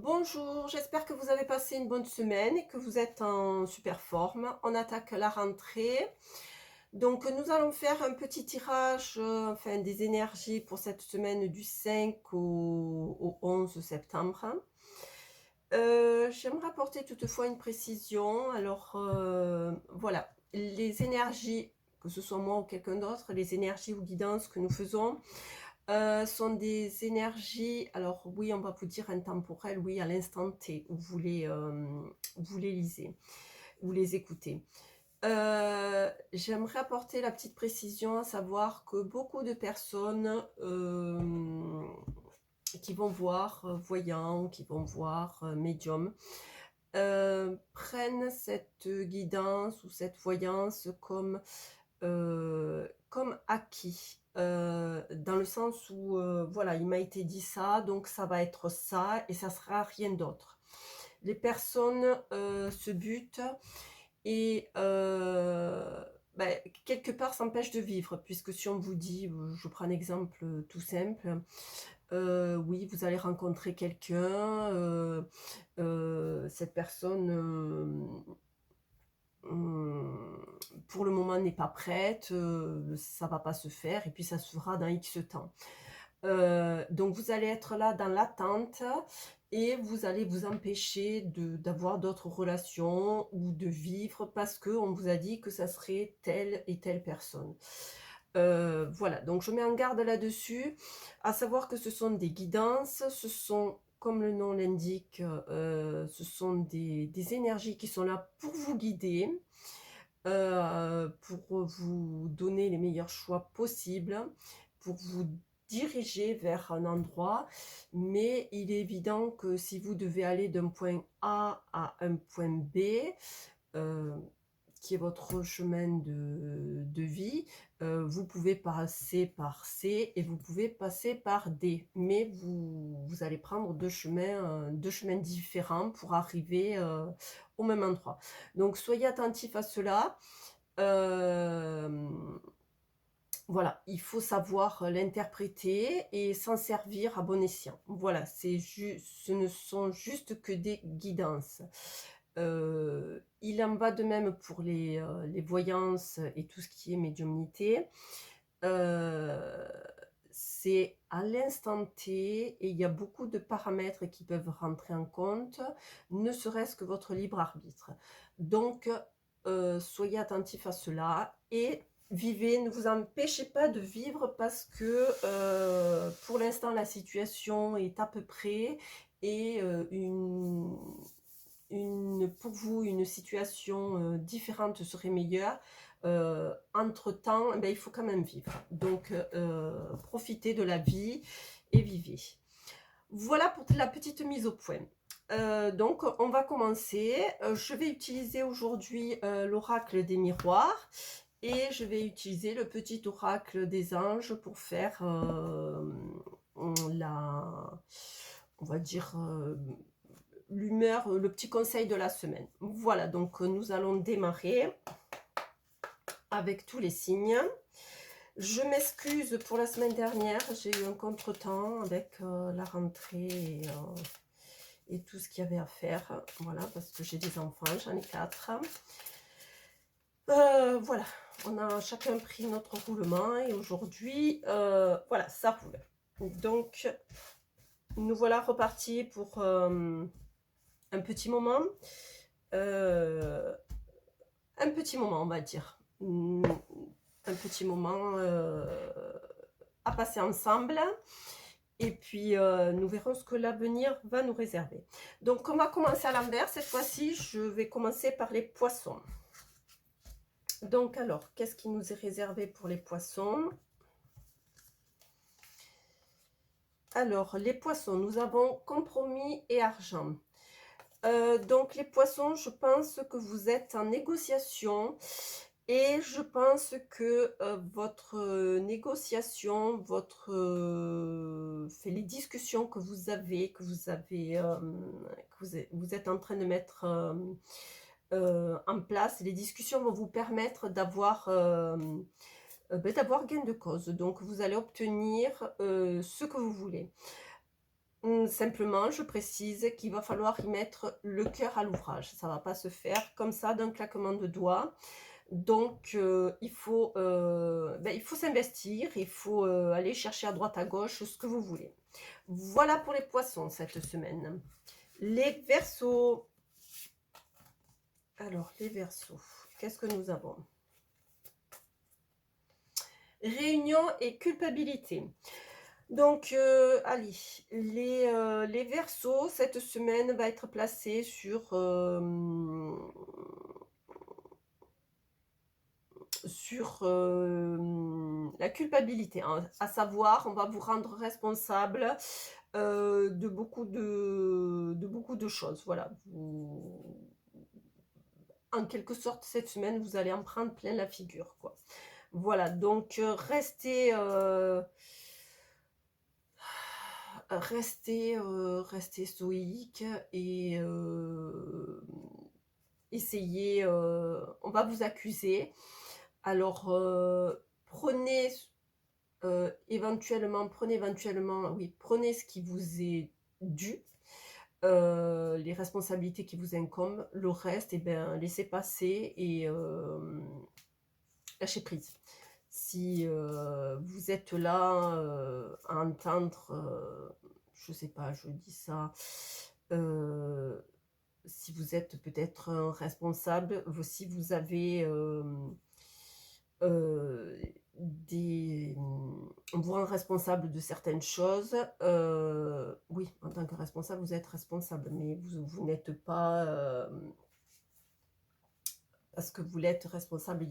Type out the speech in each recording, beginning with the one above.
Bonjour, j'espère que vous avez passé une bonne semaine et que vous êtes en super forme. On attaque la rentrée. Donc, nous allons faire un petit tirage, enfin des énergies pour cette semaine du 5 au 11 septembre. J'aimerais apporter toutefois une précision. Alors, voilà, les énergies, que ce soit moi ou quelqu'un d'autre, les énergies ou guidances que nous faisons, sont des énergies, alors oui, on va vous dire intemporelles, oui, à l'instant T, où vous les lisez, vous les écoutez. J'aimerais apporter la petite précision, à savoir que beaucoup de personnes qui vont voir voyants, qui vont voir médium, prennent cette guidance ou cette voyance comme acquis, dans le sens où voilà, il m'a été dit ça, donc ça va être ça et ça sera rien d'autre. Les personnes se butent et ben, quelque part s'empêchent de vivre, puisque si on vous dit, je prends un exemple tout simple, oui, vous allez rencontrer quelqu'un, cette personne pour le moment n'est pas prête, ça va pas se faire et puis ça se fera dans X temps. Donc vous allez être là dans l'attente et vous allez vous empêcher d'avoir d'autres relations ou de vivre parce qu'on vous a dit que ça serait telle et telle personne. Voilà, donc je mets en garde là-dessus, à savoir que ce sont des guidances, ce sont, comme le nom l'indique, ce sont des énergies qui sont là pour vous guider, pour vous donner les meilleurs choix possibles, pour vous diriger vers un endroit, mais il est évident que si vous devez aller d'un point A à un point B, euh, qui est votre chemin de vie, vous pouvez passer par C et vous pouvez passer par D, mais vous allez prendre deux chemins différents pour arriver au même endroit. Donc soyez attentifs à cela. Euh, voilà, il faut savoir l'interpréter et s'en servir à bon escient. Voilà, ce ne sont juste que des guidances. Il en va de même pour les voyances et tout ce qui est médiumnité. Euh, c'est à l'instant T et il y a beaucoup de paramètres qui peuvent rentrer en compte, ne serait-ce que votre libre arbitre. Donc, soyez attentifs à cela et vivez, ne vous empêchez pas de vivre parce que pour l'instant la situation est à peu près et pour vous une situation différente serait meilleure. Entre-temps, il faut quand même vivre. Donc, profitez de la vie et vivez. Voilà pour la petite mise au point. Donc, on va commencer. Je vais utiliser aujourd'hui l'oracle des miroirs et je vais utiliser le petit oracle des anges pour faire on va dire, l'humeur, le petit conseil de la semaine. Voilà, donc nous allons démarrer avec tous les signes. Je m'excuse pour la semaine dernière, j'ai eu un contretemps avec la rentrée et tout ce qu'il y avait à faire. Voilà, parce que j'ai des enfants, j'en ai 4. Voilà, on a chacun pris notre roulement et aujourd'hui, voilà, ça roule. Donc, nous voilà repartis pour un petit moment. Un petit moment, on va dire. Un petit moment à passer ensemble. Et puis, nous verrons ce que l'avenir va nous réserver. Donc, on va commencer à l'envers. Cette fois-ci, je vais commencer par les poissons. Donc, alors, qu'est-ce qui nous est réservé pour les poissons? Alors, les poissons, nous avons compromis et argent. Donc, les poissons, je pense que vous êtes en négociation. Et je pense que votre négociation, les discussions que vous avez, vous êtes en train de mettre en place, les discussions vont vous permettre d'avoir gain de cause. Donc vous allez obtenir ce que vous voulez. Simplement, je précise qu'il va falloir y mettre le cœur à l'ouvrage. Ça va pas se faire comme ça d'un claquement de doigts. Donc, il faut s'investir, il faut aller chercher à droite à gauche ce que vous voulez. Voilà pour les poissons cette semaine. Les Verseaux. Alors, les Verseaux, qu'est-ce que nous avons? Réunion et culpabilité. Donc, allez, les Verseaux, cette semaine va être placée sur la culpabilité, hein. À savoir, on va vous rendre responsable de beaucoup de choses. Voilà, en quelque sorte, cette semaine, vous allez en prendre plein la figure, quoi. Voilà, donc restez stoïque et essayez, on va vous accuser. Alors, prenez éventuellement, oui, prenez ce qui vous est dû, les responsabilités qui vous incombent, le reste, eh ben, laissez passer et lâchez prise. Si vous êtes là à entendre, je sais pas, je dis ça, si vous êtes peut-être un responsable, si vous avez on vous rend responsable de certaines choses, oui, en tant que responsable, vous êtes responsable, mais vous n'êtes pas, parce que vous l'êtes responsable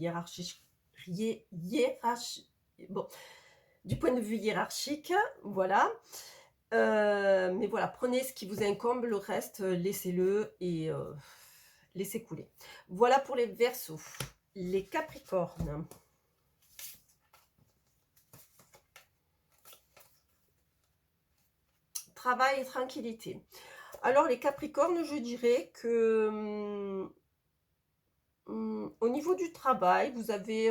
bon, du point de vue hiérarchique, voilà. Mais voilà, prenez ce qui vous incombe, le reste, laissez-le et laissez couler. Voilà pour les Verseaux. Les Capricornes. Travail et tranquillité. Alors les Capricornes, je dirais que au niveau du travail, vous avez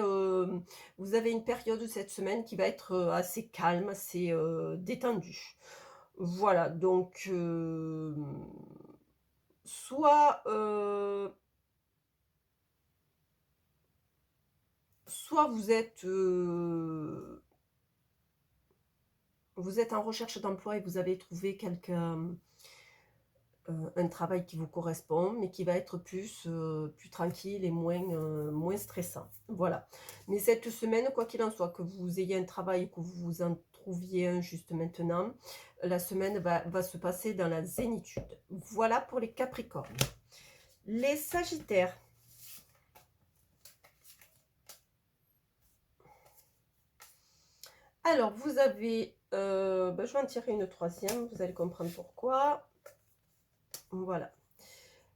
une période cette semaine qui va être assez calme, assez détendue. Voilà, donc soit, soit vous êtes en recherche d'emploi et vous avez trouvé un travail qui vous correspond, mais qui va être plus tranquille et moins stressant. Voilà. Mais cette semaine, quoi qu'il en soit, que vous ayez un travail ou que vous en trouviez un juste maintenant, la semaine va se passer dans la zénitude. Voilà pour les Capricornes. Les Sagittaires. Alors, vous avez... je vais en tirer une troisième, vous allez comprendre pourquoi. Voilà.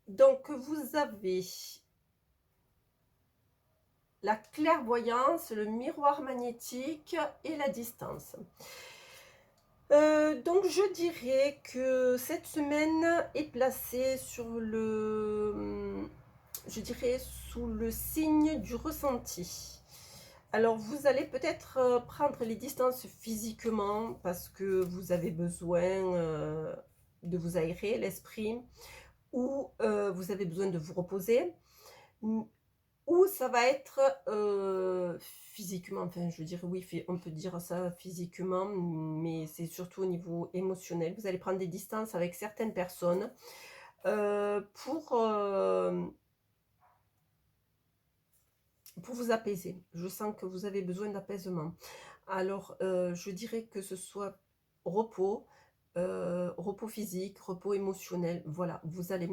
Donc, vous avez la clairvoyance, le miroir magnétique et la distance. Donc, je dirais que cette semaine est placée sur je dirais, sous le signe du ressenti. Alors, vous allez peut-être prendre les distances physiquement parce que vous avez besoin de vous aérer l'esprit ou vous avez besoin de vous reposer, ou ça va être physiquement, enfin je dirais oui, on peut dire ça physiquement, mais c'est surtout au niveau émotionnel. Vous allez prendre des distances avec certaines personnes pour vous apaiser. Je sens que vous avez besoin d'apaisement. Alors, je dirais que ce soit repos, repos physique, repos émotionnel. Voilà, vous allez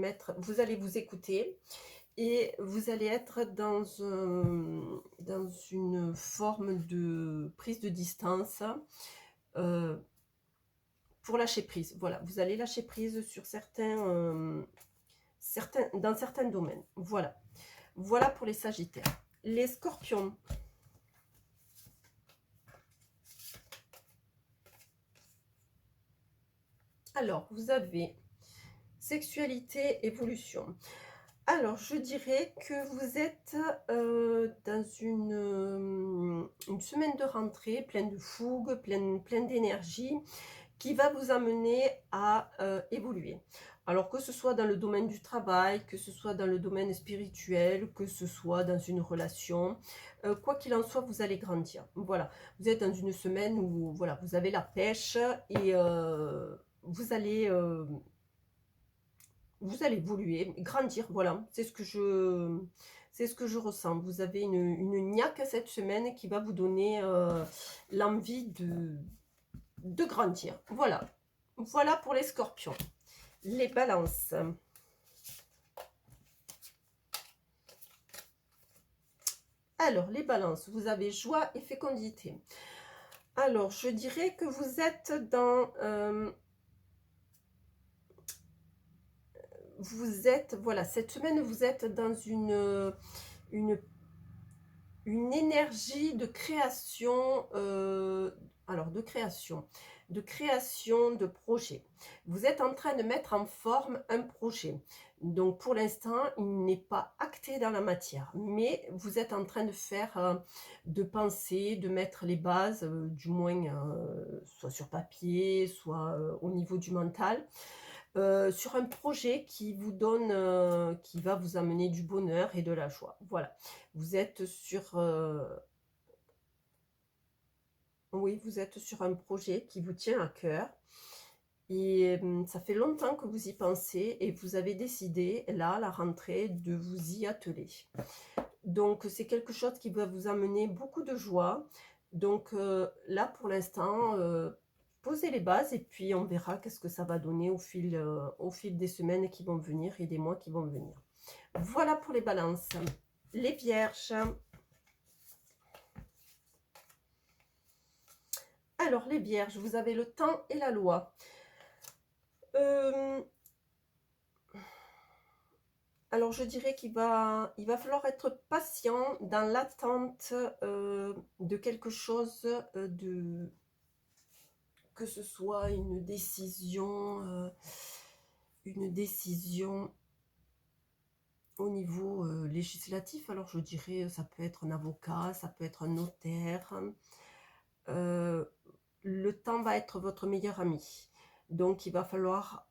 vous écouter et vous allez être dans une forme de prise de distance pour lâcher prise. Voilà, vous allez lâcher prise sur dans certains domaines. Voilà. Voilà pour les Sagittaires. Les Scorpions. Alors, vous avez sexualité, évolution. Alors, je dirais que vous êtes dans une semaine de rentrée pleine de fougue, pleine d'énergie, qui va vous amener à évoluer. Alors que ce soit dans le domaine du travail, que ce soit dans le domaine spirituel, que ce soit dans une relation, quoi qu'il en soit, vous allez grandir. Voilà, vous êtes dans une semaine où voilà, vous avez la pêche et vous allez évoluer, grandir, voilà, c'est ce que je ressens. Vous avez une niaque cette semaine qui va vous donner l'envie de grandir. Voilà, voilà pour les scorpions. Les balances. Alors, les balances, vous avez joie et fécondité. Alors, je dirais que vous êtes dans... voilà, cette semaine, vous êtes dans une énergie de création, de création de projet. Vous êtes en train de mettre en forme un projet. Donc pour l'instant, il n'est pas acté dans la matière, mais vous êtes en train de faire, de penser, de mettre les bases, du moins soit sur papier, soit au niveau du mental, sur un projet qui vous donne, qui va vous amener du bonheur et de la joie. Voilà, vous êtes sur, oui, vous êtes sur un projet qui vous tient à cœur. Et ça fait longtemps que vous y pensez et vous avez décidé, là, à la rentrée, de vous y atteler. Donc, c'est quelque chose qui va vous amener beaucoup de joie. Donc, là, pour l'instant, posez les bases et puis on verra qu'est-ce que ça va donner au fil des semaines qui vont venir et des mois qui vont venir. Voilà pour les balances. Les vierges. Alors, les vierges, vous avez le temps et la loi. Alors, je dirais il va falloir être patient dans l'attente de quelque chose, que ce soit une décision au niveau législatif. Alors, je dirais, ça peut être un avocat, ça peut être un notaire. Le temps va être votre meilleur ami. Donc, il va falloir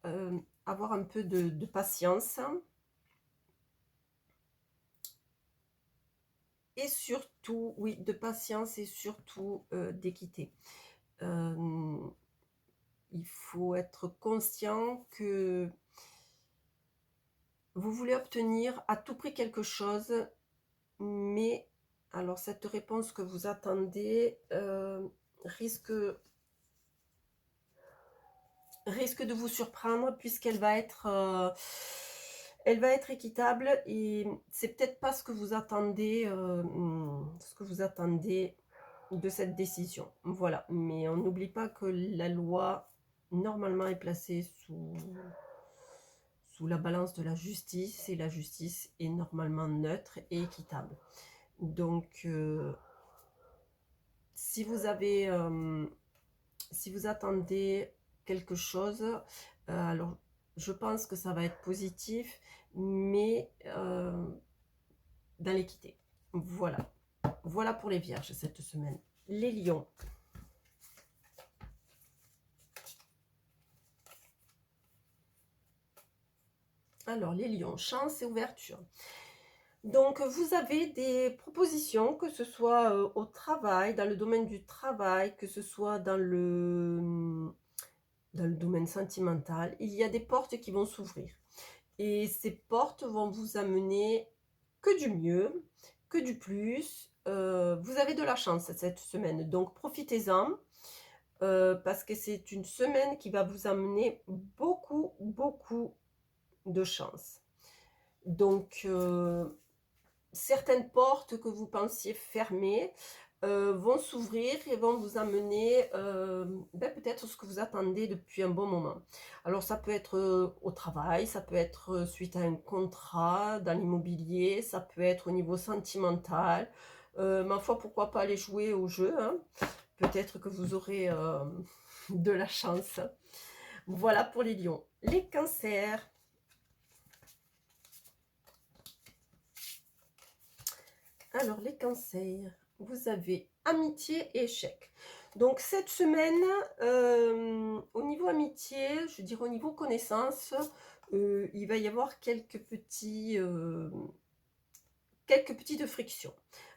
avoir un peu de patience. Et surtout, oui, de patience et surtout d'équité. Il faut être conscient que vous voulez obtenir à tout prix quelque chose, mais alors cette réponse que vous attendez risque de vous surprendre puisqu'elle va être... elle va être équitable et c'est peut-être pas ce que vous attendez, de cette décision. Voilà, mais on n'oublie pas que la loi, normalement, est placée sous la balance de la justice et la justice est normalement neutre et équitable. Donc, si vous attendez quelque chose, alors je pense que ça va être positif, mais dans l'équité. Voilà. Voilà pour les vierges cette semaine. Les lions. Alors, les lions, chance et ouverture. Donc, vous avez des propositions, que ce soit au travail, dans le domaine du travail, que ce soit dans le domaine sentimental. Il y a des portes qui vont s'ouvrir. Et ces portes vont vous amener que du mieux, que du plus. Vous avez de la chance cette semaine, donc profitez-en. Parce que c'est une semaine qui va vous amener beaucoup, beaucoup de chance. Donc, certaines portes que vous pensiez fermées vont s'ouvrir et vont vous amener peut-être ce que vous attendez depuis un bon moment. Alors, ça peut être au travail, ça peut être suite à un contrat dans l'immobilier, ça peut être au niveau sentimental. Ma foi, pourquoi pas aller jouer au jeu, hein. Peut-être que vous aurez de la chance. Voilà pour les lions. Les cancers. Alors, les cancers, vous avez amitié et échec. Donc cette semaine, au niveau amitié, je dirais au niveau connaissance, il va y avoir quelques petites frictions.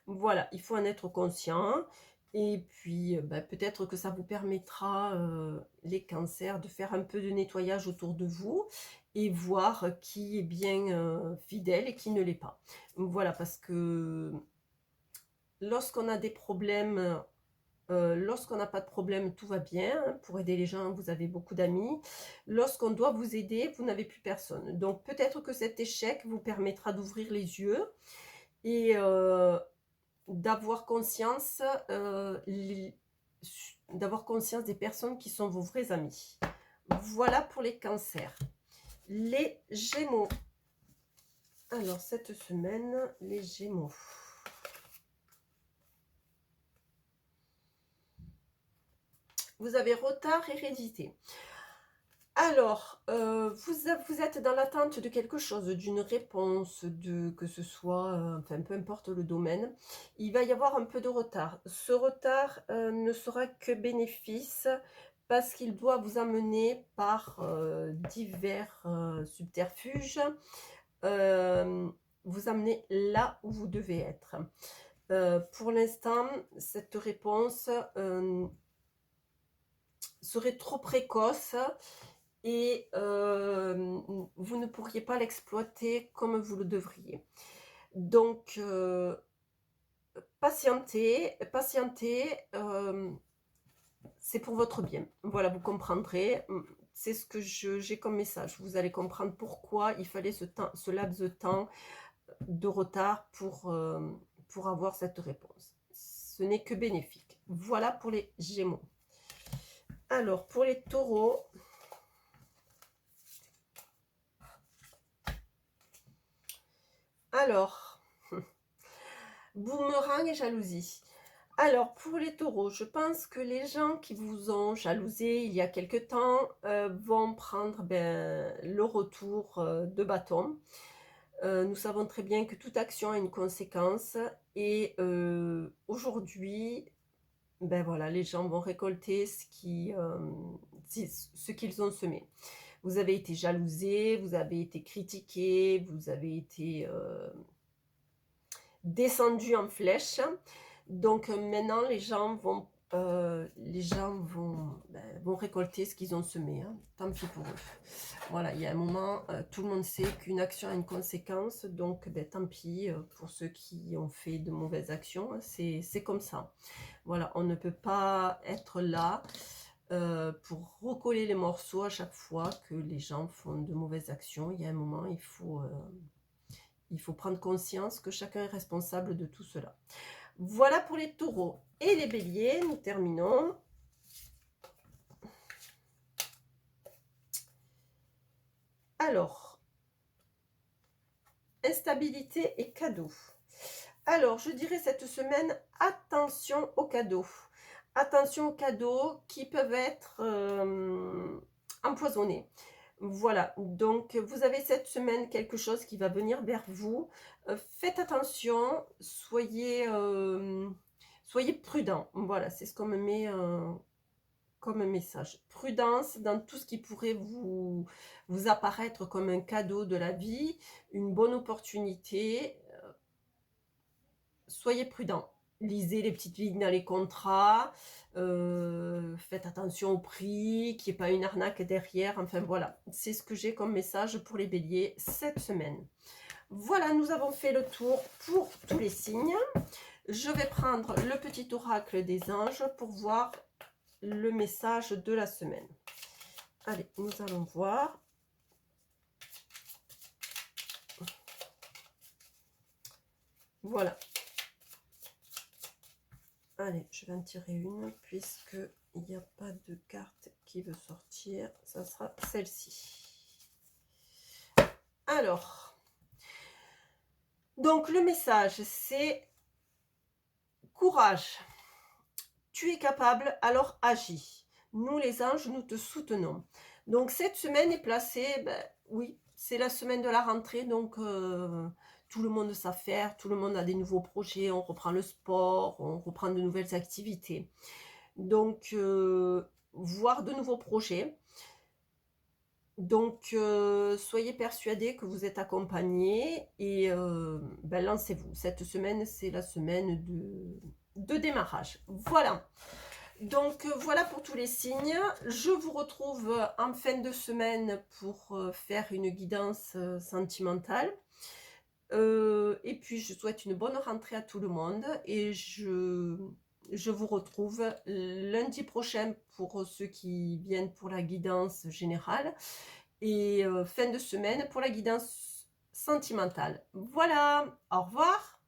Voilà, il faut en être conscient et puis, bah, peut-être que ça vous permettra, les cancers, de faire un peu de nettoyage autour de vous et voir qui est bien, fidèle et qui ne l'est pas. Voilà, parce que lorsqu'on a des problèmes, lorsqu'on n'a pas de problème, tout va bien, hein. Pour aider les gens, vous avez beaucoup d'amis. Lorsqu'on doit vous aider, vous n'avez plus personne. Donc peut-être que cet échec vous permettra d'ouvrir les yeux et d'avoir conscience, d'avoir conscience des personnes qui sont vos vrais amis. Voilà pour les cancers. Les Gémeaux. Alors cette semaine, les Gémeaux. Vous avez retard hérédité. Alors, vous êtes dans l'attente de quelque chose, d'une réponse, que ce soit, enfin peu importe le domaine, il va y avoir un peu de retard. Ce retard, ne sera que bénéfice parce qu'il doit vous amener par, divers, subterfuges, vous amener là où vous devez être. Pour l'instant, cette réponse, serait trop précoce et vous ne pourriez pas l'exploiter comme vous le devriez. Donc, patientez, c'est pour votre bien. Voilà, vous comprendrez. C'est ce que j'ai comme message. Vous allez comprendre pourquoi il fallait ce laps de temps de retard pour avoir cette réponse. Ce n'est que bénéfique. Voilà pour les Gémeaux. Alors, pour les Taureaux, alors, boomerang et jalousie. Alors, pour les taureaux, je pense que les gens qui vous ont jalousé il y a quelque temps vont prendre le retour de bâton. Nous savons très bien que toute action a une conséquence et aujourd'hui, ben voilà, les gens vont récolter ce qu'ils ont semé. Vous avez été jalousé, vous avez été critiqué, vous avez été descendu en flèche. Donc maintenant, vont récolter ce qu'ils ont semé, hein. Tant pis pour eux. Voilà, il y a un moment, tout le monde sait qu'une action a une conséquence, donc tant pis pour ceux qui ont fait de mauvaises actions, c'est comme ça. Voilà, on ne peut pas être là pour recoller les morceaux à chaque fois que les gens font de mauvaises actions. Il y a un moment, il faut prendre conscience que chacun est responsable de tout cela. Voilà pour les taureaux et les béliers. Nous terminons. Alors, instabilité et cadeaux. Alors, je dirais cette semaine, attention aux cadeaux. Attention aux cadeaux qui peuvent être empoisonnés. Voilà, donc vous avez cette semaine quelque chose qui va venir vers vous. Faites attention, soyez prudent. Voilà, c'est ce qu'on me met comme message. Prudence dans tout ce qui pourrait vous apparaître comme un cadeau de la vie, une bonne opportunité. Soyez prudent. Lisez les petites lignes dans les contrats, faites attention au prix, qu'il n'y ait pas une arnaque derrière. Enfin voilà, c'est ce que j'ai comme message pour les béliers cette semaine. Voilà, nous avons fait le tour pour tous les signes. Je vais prendre le petit oracle des anges pour voir le message de la semaine. Allez, nous allons voir. Voilà. Allez, je vais en tirer une, puisque il n'y a pas de carte qui veut sortir. Ça sera celle-ci. Alors, donc le message, c'est courage. Tu es capable, alors agis. Nous, les anges, nous te soutenons. Donc, cette semaine est placée, oui, c'est la semaine de la rentrée, donc tout le monde s'affaire, tout le monde a des nouveaux projets, on reprend le sport, on reprend de nouvelles activités. Donc, voir de nouveaux projets. Donc, soyez persuadés que vous êtes accompagnés et ben, lancez-vous. Cette semaine, c'est la semaine de démarrage. Voilà. Donc, voilà pour tous les signes. Je vous retrouve en fin de semaine pour faire une guidance sentimentale. Et puis, je souhaite une bonne rentrée à tout le monde et je vous retrouve lundi prochain pour ceux qui viennent pour la guidance générale et fin de semaine pour la guidance sentimentale. Voilà, au revoir.